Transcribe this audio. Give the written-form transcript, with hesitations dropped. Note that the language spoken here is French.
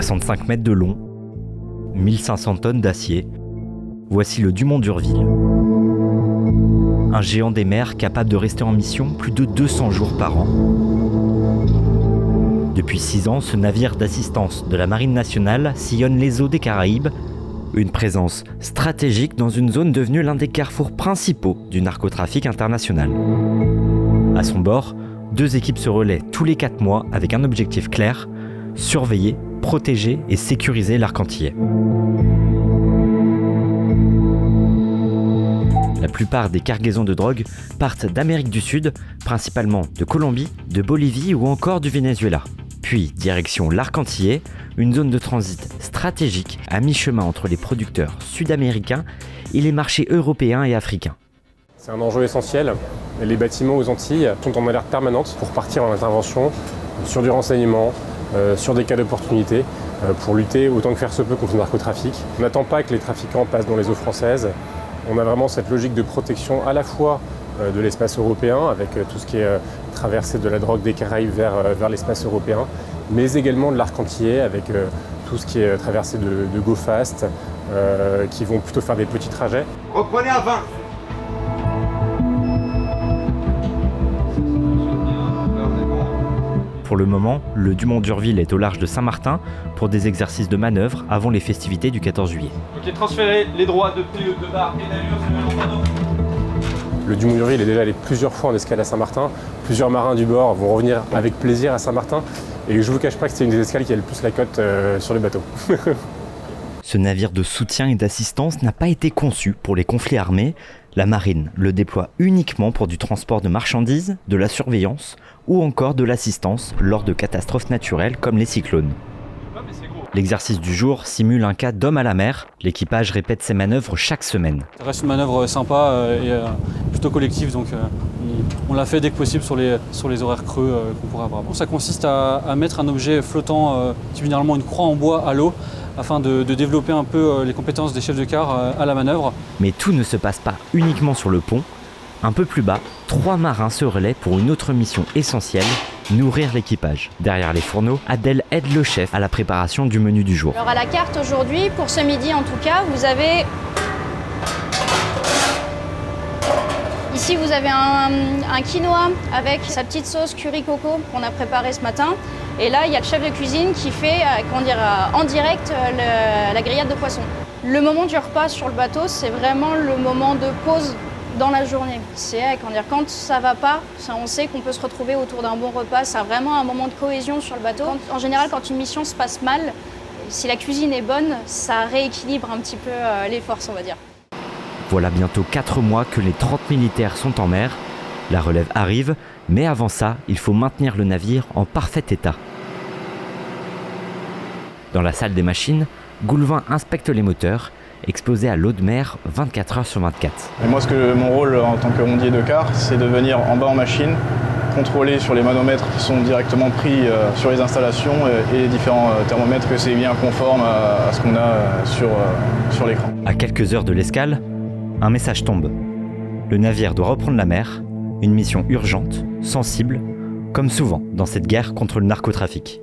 65 mètres de long, 1500 tonnes d'acier, voici le Dumont d'Urville. Un géant des mers capable de rester en mission plus de 200 jours par an. Depuis 6 ans, ce navire d'assistance de la Marine nationale sillonne les eaux des Caraïbes, une présence stratégique dans une zone devenue l'un des carrefours principaux du narcotrafic international. À son bord, 2 équipes se relaient tous les 4 mois avec un objectif clair, surveiller, protéger et sécuriser l'arc antillais. La plupart des cargaisons de drogue partent d'Amérique du Sud, principalement de Colombie, de Bolivie ou encore du Venezuela. Puis direction l'arc antillais, une zone de transit stratégique à mi-chemin entre les producteurs sud-américains et les marchés européens et africains. C'est un enjeu essentiel. Les bâtiments aux Antilles sont en alerte permanente pour partir en intervention sur du renseignement, sur des cas d'opportunité, pour lutter autant que faire se peut contre le narcotrafic. On n'attend pas que les trafiquants passent dans les eaux françaises. On a vraiment cette logique de protection à la fois de l'espace européen, avec tout ce qui est traversée de la drogue des Caraïbes vers l'espace européen, mais également de l'arc antillais, avec tout ce qui est traversée de go fast, qui vont plutôt faire des petits trajets. Reprenez à 20. Pour le moment, le Dumont d'Urville est au large de Saint-Martin pour des exercices de manœuvre avant les festivités du 14 juillet. Ok, transférez les droits de PE, de barre et d'allure sur le panneau. Le Dumont d'Urville est déjà allé plusieurs fois en escale à Saint-Martin. Plusieurs marins du bord vont revenir avec plaisir à Saint-Martin. Et je vous cache pas que c'est une des escales qui a le plus la cote sur le bateau. Ce navire de soutien et d'assistance n'a pas été conçu pour les conflits armés. La marine le déploie uniquement pour du transport de marchandises, de la surveillance ou encore de l'assistance lors de catastrophes naturelles comme les cyclones. L'exercice du jour simule un cas d'homme à la mer. L'équipage répète ses manœuvres chaque semaine. Ça reste une manœuvre sympa et plutôt collective, donc on l'a fait dès que possible sur les horaires creux qu'on pourrait avoir. Bon, ça consiste à mettre un objet flottant, généralement une croix en bois, à l'eau, afin de développer un peu les compétences des chefs de quart à la manœuvre. Mais tout ne se passe pas uniquement sur le pont. Un peu plus bas, 3 marins se relaient pour une autre mission essentielle, nourrir l'équipage. Derrière les fourneaux, Adèle aide le chef à la préparation du menu du jour. Alors à la carte aujourd'hui, pour ce midi en tout cas, vous avez... Ici vous avez un quinoa avec sa petite sauce curry coco qu'on a préparée ce matin. Et là, il y a le chef de cuisine qui fait en direct la grillade de poisson. Le moment du repas sur le bateau, c'est vraiment le moment de pause dans la journée. C'est quand ça va pas, on sait qu'on peut se retrouver autour d'un bon repas. C'est vraiment un moment de cohésion sur le bateau. En général, quand une mission se passe mal, si la cuisine est bonne, ça rééquilibre un petit peu les forces, on va dire. Voilà bientôt 4 mois que les 30 militaires sont en mer. La relève arrive, mais avant ça, il faut maintenir le navire en parfait état. Dans la salle des machines, Goulevin inspecte les moteurs, exposés à l'eau de mer 24 heures sur 24. Et moi, mon rôle en tant que rondier de quart, c'est de venir en bas en machine, contrôler sur les manomètres qui sont directement pris sur les installations et les différents thermomètres que c'est bien conforme à ce qu'on a sur l'écran. À quelques heures de l'escale, un message tombe. Le navire doit reprendre la mer, une mission urgente, sensible, comme souvent dans cette guerre contre le narcotrafic.